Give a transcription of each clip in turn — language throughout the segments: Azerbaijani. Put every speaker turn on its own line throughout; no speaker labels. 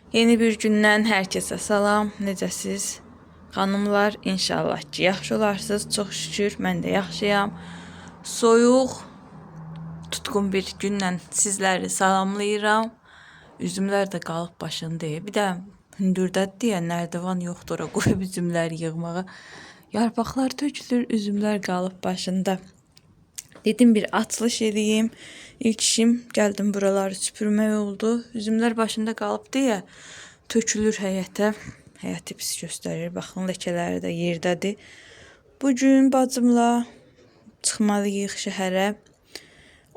Yeni bir gündən hər kəsə salam. Necəsiz? Xanımlar, inşallah ki, yaxşı olarsınız. Çox şükür, mən də yaxşıyam. Soyuq, tutqun bir günlə sizləri salamlayıram. Üzümlər də qalıb başında. Bir də hündürdədir deyə nərdivan yoxdur. Ora qoyub üzümləri yığmağa. Yarpaqlar tökülür, üzümlər qalıb başında. Dedim bir açılış edeyim. İlk işim gəldim buraları süpürmək oldu. Üzümlər başında qalıb deyə tökülür həyətə. Həyəti pis göstərir. Baxın, ləkələri də yerdədir. Bugün bacımla çıxmalıyıq şəhərə.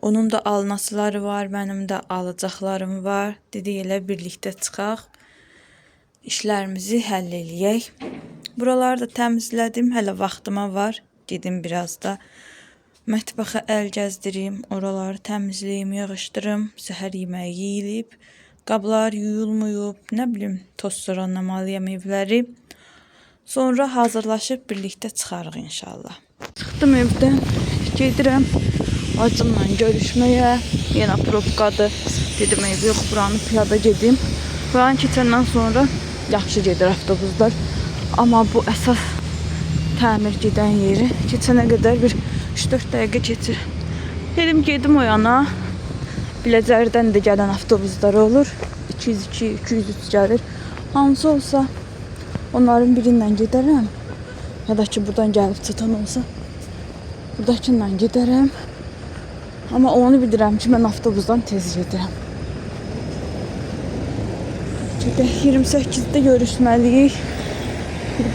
Onun da alınasıları var, mənim də alacaqlarım var. Dedik elə birlikdə çıxaq. İşlərimizi həll eləyək. Buraları da təmizlədim. Hələ vaxtıma var. Gedim biraz da mətbəxə əl gəzdirim, oraları təmizləyim, yığışdırım, səhər yeməyi yeyilib, qablar yuyulmuyub, nə bilim, toz soranlamalıyam evləri. Sonra hazırlaşıb birlikdə çıxarıq inşallah. Çıxdım evdən, gedirəm bacımla görüşməyə, yenə probkadır. Dedim ev yox, buranı piyada gedim. Buranı keçəndən sonra yaxşı gedir avtobuslar. Amma bu əsas təmir gedən yeri keçənə qədər bir 3-4 dəqiqə keçir. Dedim gedim o yana. Biləcərdən də gələn avtobuslar olur. 202, 203 gəlir. Hansı olsa onların birindən gedərəm. Ya da ki buradan gəlib çatan olsa buradakıyla gedərəm. Amma onu bilirəm ki mən avtobusdan tez gedirəm. 28-də görüşməliyik.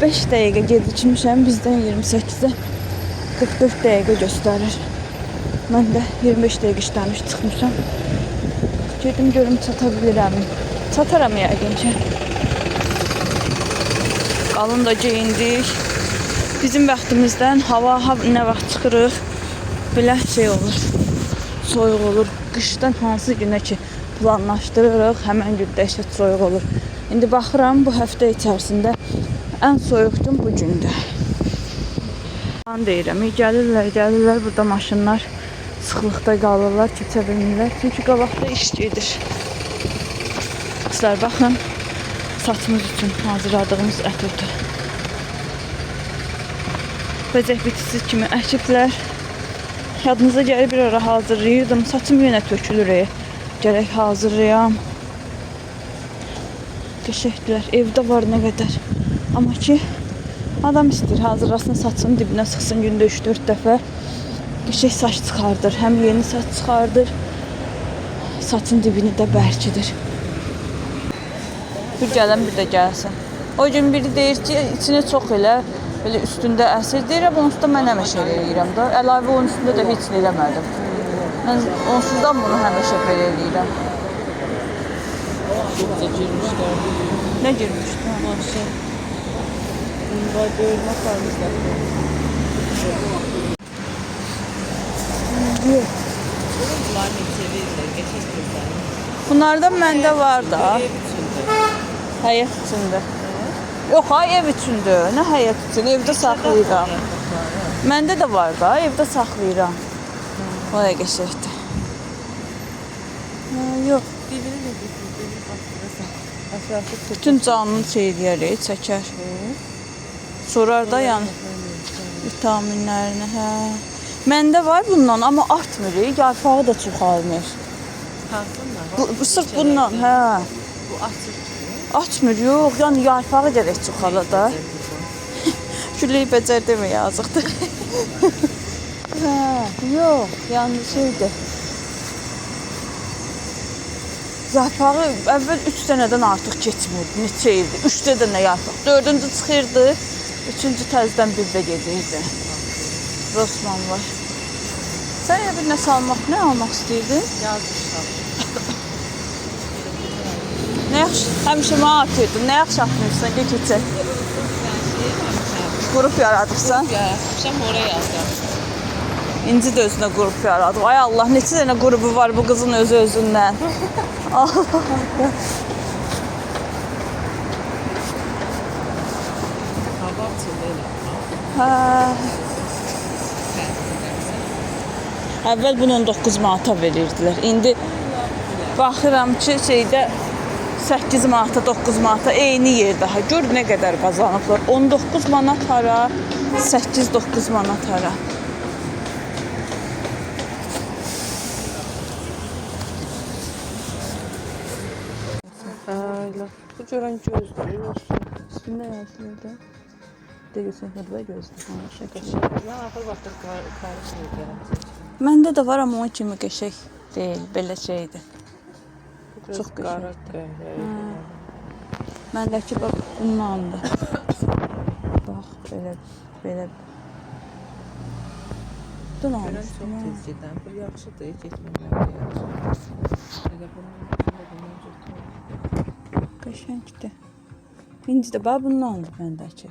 5 dəqiqə gecikmişəm. Bizdən 28-ə 44 dəqiqə göstərir. Mən də 25 dəqiqə işləmiş çıxmışam. Gedim görüm çata bilirəm. Çataram yəqin ki. Qalın da geyindik. Bizim vaxtımızdan hava nə vaxt çıxırıq belə şey olur. Soyuq olur. Qışdan hansı günə ki planlaşdırırıq, həmən gün dəhşət soyuq olur. İndi baxıram bu həftə içərisində ən soyuq gün bu gündür. Deyirəm, gəlirlər, burada maşınlar sıxlıqda qalırlar, keçə bilmirlər. Çünki qabaqda iş gedir. Qızlar, baxın, saçımız üçün hazırladığımız ətirdir. Bəcək bitisi kimi əkiblər. Yadınıza gəlir bir ara hazırlayırdım. Saçım yenə tökülür. Gərək hazırlayam. Qəşəkdilər, evdə var nə qədər. Amma ki, adam istəyir hazırlasın, saçının dibinə sıxsın gündə 3-4 dəfə. Qəşəng saç çıxardır. Həm yeni saç çıxardır, saçın dibini də bərkidir. Bir gələn bir də gəlsin. O gün biri deyir ki, içini çox elə, belə üstündə əsir. Deyirəm, onsuz da mən həmişə eləyirəm da. Əlavə onun üstündə də heç nə eləmədim. Mən onsuzdan bunu həmişə belə eləyirəm. Nə girmişdi? Maşın. Var bölme sarmışlar. Bunlar neçəvirlər, geçişdirlər. Bunlardan məndə var da. Həyət içində. Yox, ev içində. Nə həyət üçün? Evdə saxlayıram. Məndə də var da, evdə saxlayıram. O da qəşəkdir. Yox. Bütün canını şey eləyərik, çəkər. Sorar da yəni vitaminlərini, hə. Məndə var bundan, amma artmır, yarpağı da çoxalmır. Bu sırf bundan, hə. Bu açır ki? Açmır, yox, yəni yarpağı gərək çoxala da. Külləyi bəcər demə, yazıqdır. Hə, yox, yəni şeydir. Yarpağı əvvəl 3 dənədən artıq keçmirdi, neçə ildir. 3 dənə yarpaq, 4-cü çıxırdı. 3-cü təzdən bir də gedirdi. Rosman var. Sən ya bir nə salmaq, nə almaq istəyirdin? Yazmışam. Nə yaxşı, həmişə mənə atırdın. Nə yaxşı atmıyorsan, gəl keçək. Qrup yaradırsan? Yaratmışam, oraya yazdım. İnci də özünə qrup yaradı. Ay Allah, neçə dənə qrubu var bu qızın özü-özündən. Allah. Hə. Əvvəl bunu 19 manata verirdilər. İndi baxıram ki, şeydə 8 manata, 9 manata eyni yerdə. Ha, gör nə qədər qazanıblar. 19 manat hara, 8-9 manat hara.
Ayla. Bu görən gözdür.
Üstündə yazılırdı. Deyirsən, hədvə gözlü.
Mən axır vaxtda qarışmıyor gələm.
Məndə də var, amma o kimi qəşəng deyil, belə şeydir. Çox
qara
qəşəngdir.
qəhvəyi.
Məndəki bax bundandır. Bax, belə. Dün
Görən
almışdım.
çox tez gedən. Bu yaxşıdır, getməmək yaxşı. Elə bundan götürürəm.
Qəşəngdir. İndi də bax bundandır məndəki.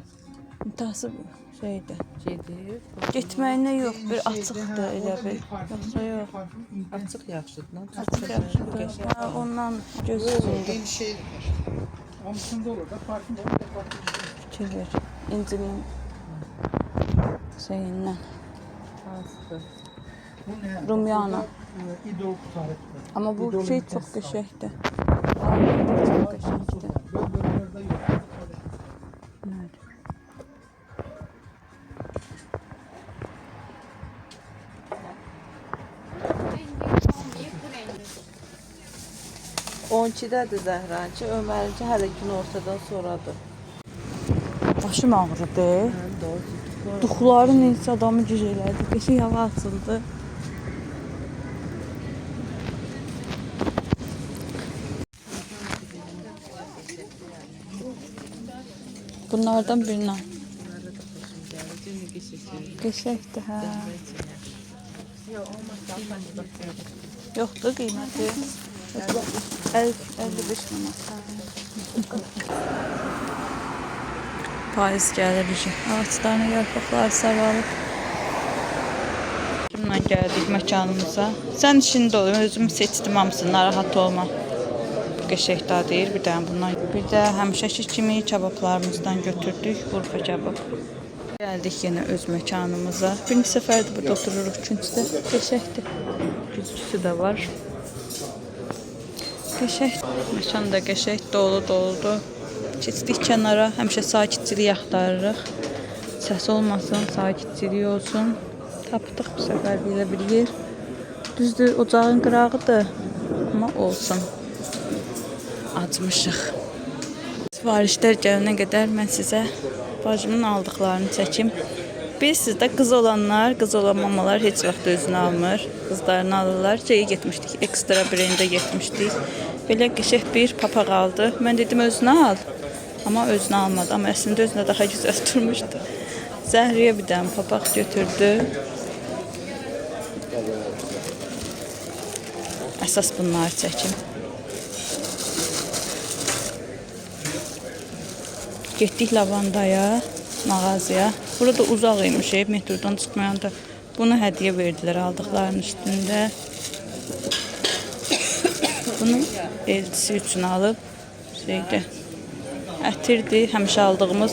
İntihası şeydir.
Gedir.
Getməyinə yox, bir açıqdır elə bir. Yoxsa yox.
Açıq yaxşıdır.
Açıq yaxşıdır. Ha, ondan gözləyirdim.
Yeni şey var. Hamısında olur da farkında olur da farkında.
Fikir ver. İncinin şeyindən.
Hansıdır?
Bu ne?
Rumyana.
İdol tarifte.
Amma bu
İdolun
şey
testi.
çox qəşəngdir. Çox qəşəngdir.
Bölgelerde yok.
Nədir?
Onçidədir Zəhrançı, Ömərinci hələ gün ortadan sonradır.
Başım ağrıdı.
Doğru.
Duxuları necə adamı gic elədi. Qəşəng hava açıldı. Bunlardan birinə. Qəşəngdir, hə. Yoxdur qiyməti. 55 manat. Payız gəlir işi. Ağaçlarına yarpaqlar saralıb. Kimlə gəldik məkanımıza. Sən işində olur, özüm seçdim hamısını, narahat olma. Qəşəngdə deyir, bir dənə bundan. Bir də həmişəki kimi kebablarımızdan götürdük, Urfa kebab. Gəldik yenə öz məkanımıza. Birinci səfərdir burada otururuq, üçüncüdə qəşəngdir. Güzgüsü də var. Qəşəng. Məkan da qəşəng, doludur. Keçdik kənara, həmişə sakitçilik axtarırıq. Səs olmasın, sakitçilik olsun. Tapdıq bu səfər belə bir yer. Düzdür, ocağın qırağıdır, amma olsun. Acmışıq. Sifarişlər gələnə qədər mən sizə bacımın aldıqlarını çəkim. Bilirsiniz də, qız olanlar, qız olan mamalar heç vaxt özünü almır. Qızlarını alırlar. Şeyə getmişdik, ekstra brende getmişdik. Belə qəşəng bir papaq aldı. Mən dedim özünü al. Amma özünü almadı. Amma əslində özünə daha güzel durmuşdu. Zəhriyə bir dənə papaq götürdü. Əsas bunları çəkim. Getdik lavandaya, mağazaya. Burada uzaq imiş, metrodan çıxmayanda bunu hədiyyə verdilər aldıqlarının üstündə. Bunu elçisi üçün alıb şeydə ətirdir. Həmişə aldığımız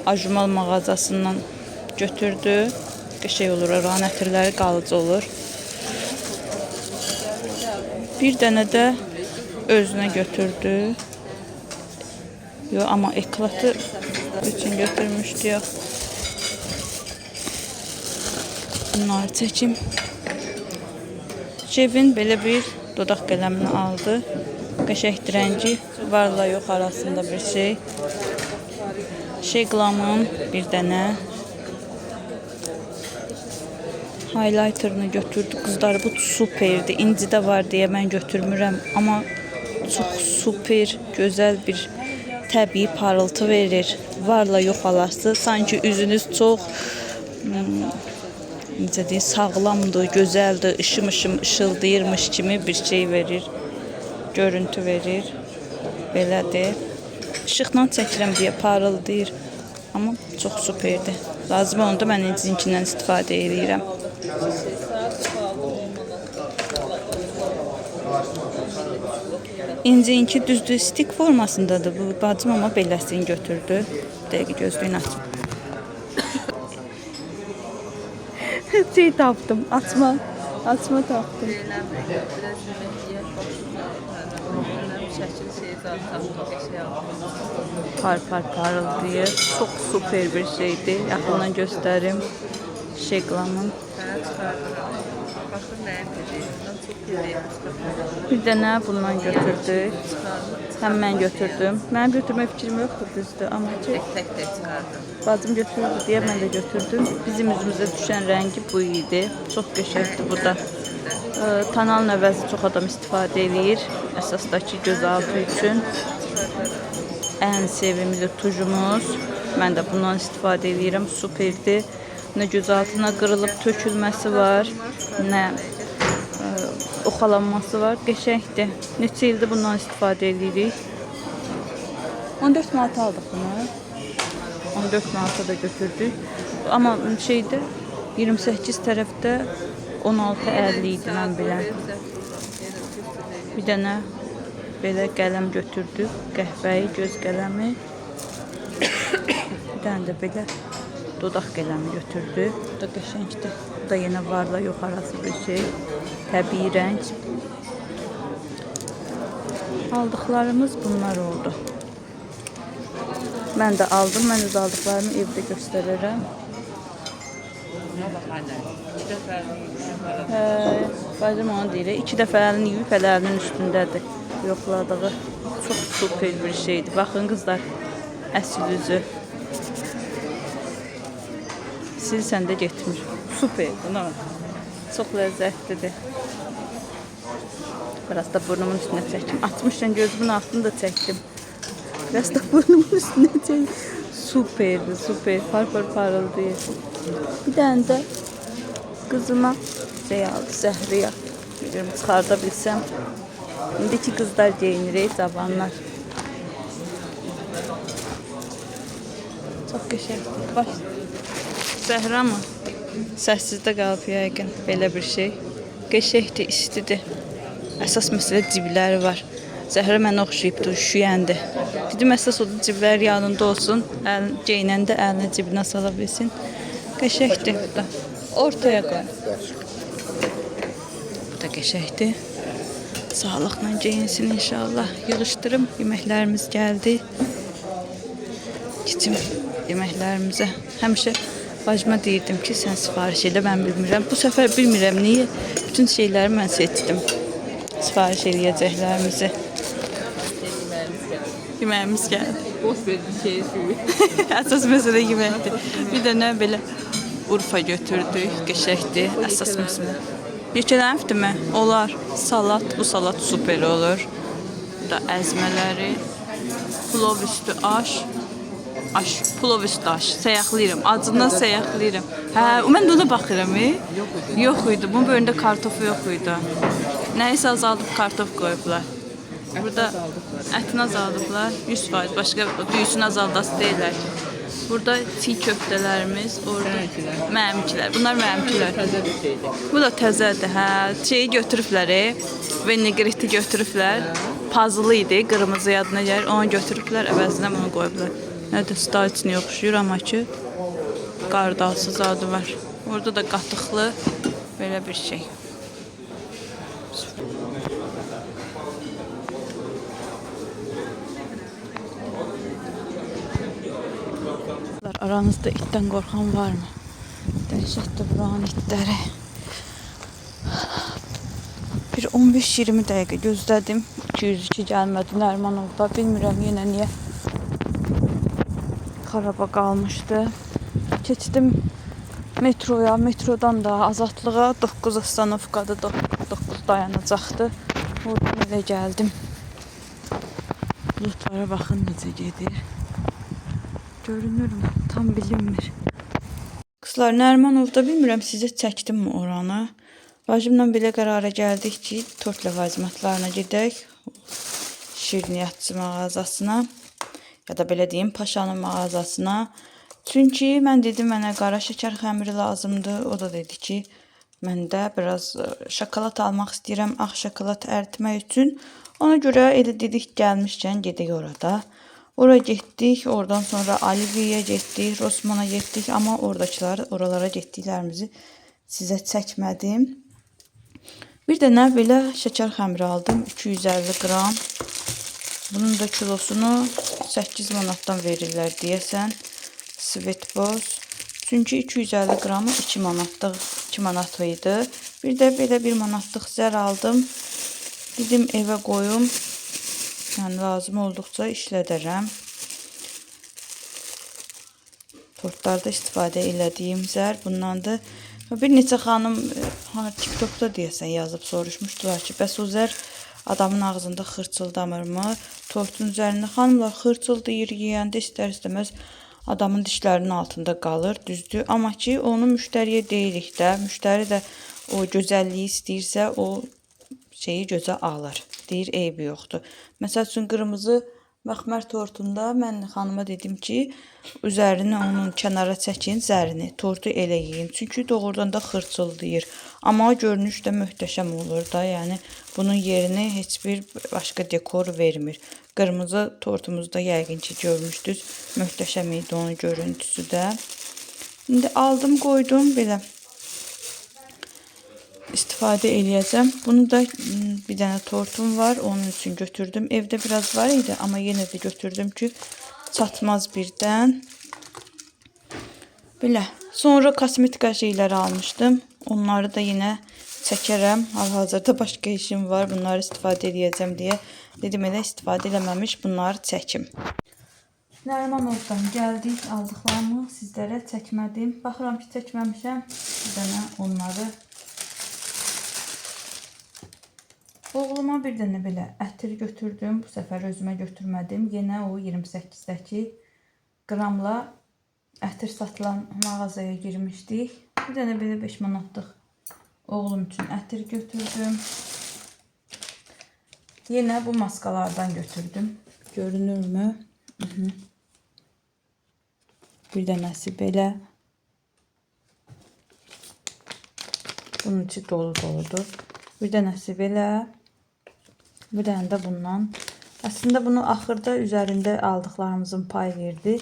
Ajumal mağazasından götürdü. Qəşəng olur, oranın ətirləri qalıcı olur. Bir dənə də özünə götürdü. Yo, amma eklatı üçün götürmüşdü, yox. Bunları çəkim. Jevin belə bir dodaq qələmini aldı. Qəşəngdir rəngi, varla yox arasında bir şey. Glamın bir dənə highlighterını götürdü. Qızlar, bu superdir. İncidə var deyə mən götürmürəm, amma çox super, gözəl bir təbii parıltı verir. Varla yox alası. Sanki üzünüz çox necə deyim, sağlamdır, gözəldir, ışım ışıldayırmış kimi bir şey verir. Görüntü verir. Belədir. İşıqla çəkirəm deyə parıldayır. Amma çox superdir. Lazım olanda mən incindən istifadə edirəm. İncinki düzdür, stik formasındadır bu bacım, amma beləsini götürdü. Dəqiq gözlüyün açın. Şey tapdım, açma tapdım.
Şəkil şey güzel tapdım. Şey aldım.
Par parıldayır. Çox super bir şeydir. Yaxından göstərim. Şeklanın.
Ben çıkardıram. Bakın neye vereyim. Ben çok yeriyim.
Bir dənə bundan götürdük. Həm mən götürdüm. Mənim götürmə fikrim yoxdur düzdür. Amma ki,
Tek çıkardım.
bacım götürdü deyə mən də götürdüm. Bizim üzümüzə düşən rəngi bu idi. Çox qəşəngdir bu da. Tanalın əvəzi çox adam istifadə edir. Əsasdakı gözaltı üçün. Ən sevimli tujumuz. Mən də bundan istifadə edirəm. Superdir. Nə gözaltına qırılıb tökülməsi var, nə oxalanması var. Qəşəngdir. Neçə ildir bundan istifadə edirik. 14 manata aldıq bunu. 14 manata da götürdük. Amma şeydə 28 tərəfdə 16.50 idi mən bilən. Bir dənə belə qələm götürdük. Qəhvəyi göz qələmi. Bir dənə də belə dodaq qələmi götürdük. Bu da qəşəngdir. Bu da yenə varla yox arası bir şey. Təbii rəng. Aldıqlarımız bunlar oldu. Mən də aldım. Mən öz aldıqlarımı evdə göstərərəm.
Buna bak anne. Bir defa
Bacım onu deyir. 2 dəfə əlini yuyub əlinin üstündədir. Yoxladığı. Çox super bir şeydir. Baxın qızlar. Əsl üzü. Silsən də getmir. Super. Buna bax. Çox ləzzətlidir. Biraz da burnumun üstünə çəkim. Açmışken gözümün altını da çəkdim. Biraz da burnumun üstünə çəkim. Superdir, super. Parıldayır. Bir dənə də qızıma şey aldı, Zəhriya. Bilmiyorum, çıxarda bilsəm. İndiki qızlar geyinir, cavanlar. Çox qəşəngdir. Bax. Zəhra mı? Səssizdə qalıb yəqin belə bir şey. Qəşəngdir, istidir. Əsas məsələ cibləri var. Zəhra mənə oxşayıbdır, üşüyəndi. Dedim, əsas odur ciblər yanında olsun. Geyinəndə əlinə cibinə sala bilsin. Qəşəngdir bu da. Ortaya qoy. Bu da qəşəngdir. Sağlıqla geyinsin inşallah. Yığışdırım. Yeməklərimiz gəldi. Keçim yeməklərimizə. Həmişə bacıma deyirdim ki, sən sifariş elə, mən bilmirəm. Bu səfər bilmirəm niyə. Bütün şeyləri mən seçdim. Sifariş eləyəcəklərimizi. Yeməyimiz gəldi.
boş bir şey suyu.
Əsas məsələ yeməkdir. Bir də nə belə Urfa götürdük. Qəşəngdir. Əsas məsələ. Yekələnibdirmi? Olar. Salat. Bu salat super olur. Bu da əzmələri. Plov üstü aş. Plov üstü aş. Səyahlayıram. Acından səyahlayıram. Hə, mən də ona baxıram. Yox idi. Bunun bölündə kartofu yox idi. Nəysə azaldıb kartof qoyublar. Burada ətini azaldıblar. 100%. Başqa düyüsünü azaldası deyirlər ki. Burada çiğ köftələrimiz, orada mənimkilər. Bunlar mənimkilər.
Təzə bir şeydir.
Bu da təzədir, hə. Şeyi götürüblər, vinaigreti götürüblər. Pazlı idi, qırmızı yadına gəlir. Onu götürüblər, əvəzinə bunu qoyublar. Nədir, stalçini yoxuşuyur, amma ki, qardalsız adı var. Orada da qatıqlı belə bir şey. Aranızda itdən qorxan varmı? Dəhşətdir buranın itləri. Bir 15-20 dəqiqə gözlədim. 202 gəlmədi Nərmanovda. Bilmirəm yenə niyə xaraba qalmışdı. Keçdim metroya. Metrodan da Azadlığa 9 astanovkadır, 9 dayanacaqdı. Oradan elə gəldim. Bulutlara baxın necə gedir. Görünürmü? Tam bilinmir. Qızlar, Nərmanovda bilmirəm sizə çəkdimmi oranı. Bacımla belə qərara gəldik ki, tort ləvazimatlarına gedək. Şirniyyatçı mağazasına. Ya da belə deyim, Paşanın mağazasına. Çünki mən dedim, mənə qara şəkər xəmiri lazımdır. O da dedi ki, mən də biraz şokolad almaq istəyirəm, ağ şokolad əritmək üçün. Ona görə elə dedik, gəlmişkən gedək orada. Oraya getdik, oradan sonra Aliviyə getdik, Rosmana getdik. Amma oralara getdiklərimizi sizə çəkmədim. Bir dənə belə şəkər xəmiri aldım, 250 qram. Bunun da kilosunu 8 manatdan verirlər deyəsən. Svetboz. Çünki 250 qramı 2 manatlıq, 2 manat idi. Bir də belə 1 manatlıq zər aldım. Dedim evə qoyum. Yəni lazım olduqca işlədərəm. Tortlarda istifadə elədiyim zər bundandır. Bir neçə xanım TikTokda deyəsən yazıb soruşmuşdular ki, bəs o zər adamın ağzında xırçıldamırmı? Tortun üzərində xanımlar xırçıldayır, yeyəndə istər-istəməz adamın dişlərinin altında qalır, düzdür. Amma ki, onu müştəriyə deyirik də. Müştəri də o gözəlliyi istəyirsə, o şeyi gözə alır. Deyir, eybi yoxdur. Məsəl üçün, qırmızı məxmər tortunda mən xanıma dedim ki, üzərini onun kənara çəkin, zərini, tortu elə yeyin. Çünki doğrudan da xırçıldayır. Amma görünüş də möhtəşəm olur da. Yəni, bunun yerini heç bir başqa dekor vermir. Qırmızı tortumuzda yəqin ki, görmüşdünüz. Möhtəşəm idi onun görüntüsü də. İndi aldım, qoydum belə. İstifadə eləyəcəm. Bunu da bir dənə tortum var. Onun üçün götürdüm. Evdə biraz var idi. Amma yenə də götürdüm ki, çatmaz birdən. Belə. Sonra kosmetika şeyləri almışdım. Onları da yenə çəkərəm. Hal-hazırda başqa işim var. Bunları istifadə eləyəcəm deyə. Dedim, elə istifadə eləməmiş bunları çəkim. Nəriman oradan gəldik. Aldıqlarımı sizlərə çəkmədim. Baxıram ki, çəkməmişəm. Bir dənə onları. Oğluma bir dənə belə ətir götürdüm. Bu səfər özümə götürmədim. Yenə o 28-dəki qramla ətir satılan mağazaya girmişdik. Bir dənə belə 5 manatlıq oğlum üçün ətir götürdüm. Yenə bu maskalardan götürdüm. Görünürmü? Bir dənəsi belə. Bunun içi dolu-doludur. Bir dənəsi belə. Bir dənə də bundan. Əslində bunu axırda üzərində aldıqlarımızın pay verdi.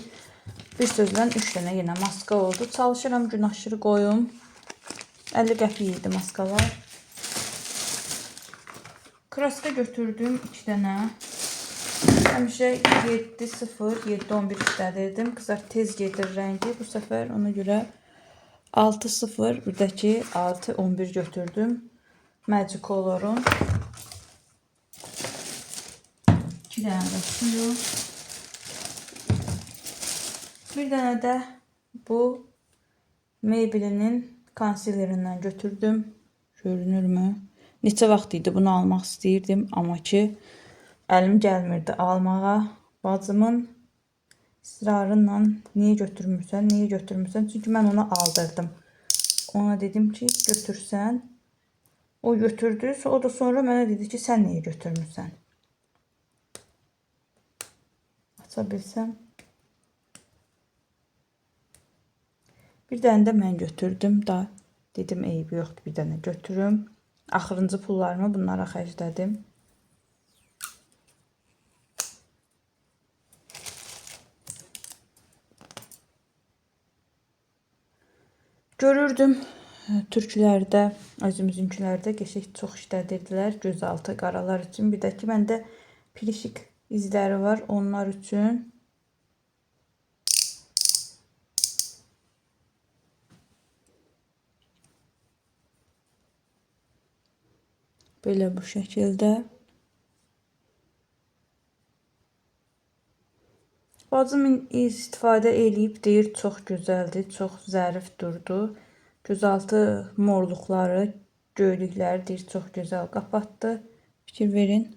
Bir sözlə 3 dənə yenə maska oldu. Çalışıram gün aşırı qoyum. 50 qəpik idi maskalar. Kraska götürdüm 2 dənə. Həmişə 7-0, 7-11 işlədirdim. Qızar tez gedir rəngi. Bu səfər ona görə 6-0, bir də ki 6-11 götürdüm. Magic Color'un. 2 dənə də suyu. Bir dənə də bu Maybelline'in konsilerindən götürdüm. Görünürmü? Neçə vaxt idi bunu almaq istəyirdim. Amma ki əlim gəlmirdi almağa. Bacımın ısrarınla niyə götürmürsən, niyə götürmürsən? Çünki mən ona aldırdım. Ona dedim ki götürsən. O götürdü. O da sonra mənə dedi ki sən niyə götürmürsən? Aça bilsəm. Bir dənə də mən götürdüm da. Dedim eybi yoxdur, bir dənə götürüm. Axırıncı pullarımı bunlara xərclədim. Görürdüm türklərdə, özümüzünkilərdə qəşəng çox işlədirdilər gözaltı qaralar üçün. Bir də ki məndə pilişik izləri var onlar üçün. Belə bu şəkildə. Bacım istifadə eləyib deyir çox gözəldir, çox zərif durdu. Gözaltı morluqları, göylükləri deyir çox gözəl qapatdı. Fikir verin.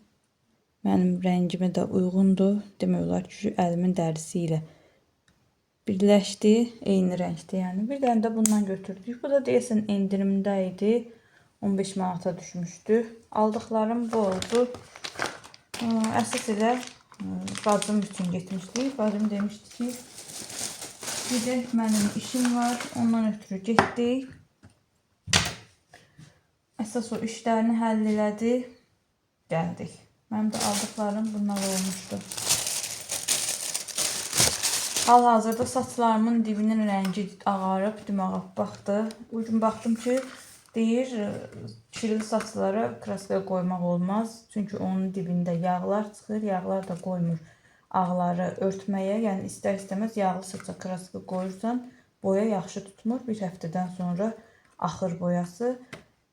Mənim rəngimə də uyğundur. Demək olar ki əlimin dərisi ilə birləşdi. Eyni rəngdə yəni. Bir dənə də bundan götürdük. Bu da deyəsən endirimdə idi. 15 manata düşmüşdü. Aldıqlarım bu oldu. Əsas elə bacım üçün getmişdik. Bacım demişdi ki gedək mənim işim var. Ondan ötürü getdik. Əsas o işlərini həll elədi. Gəldik. Mənim də aldıqlarım bunlar olmuşdu. Hal-hazırda saçlarımın dibinin rəngi ağarıb, dimağa baxdı. Bugün baxdım ki deyir kirli saçlara kraska qoymaq olmaz. Çünki onun dibində yağlar çıxır. Yağlar da qoymur ağları örtməyə. Yəni istər-istəməz yağlı saça kraska qoyursan, boya yaxşı tutmur. Bir həftədən sonra axır boyası.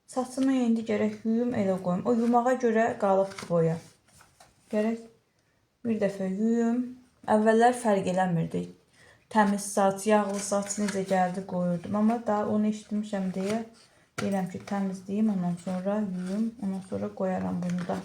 Saçımı indi gərək yuyum, elə qoyum. O yumağa görə qalıb boya. Gərək bir dəfə yuyum. Əvvəllər fərq eləmirdi. Təmiz saç, yağlı saç necə gəldi qoyurdum. Amma daha onu eşitmişəm deyə deyirəm ki, təmizləyim, ondan sonra yuyum, ondan sonra qoyaram bunu da.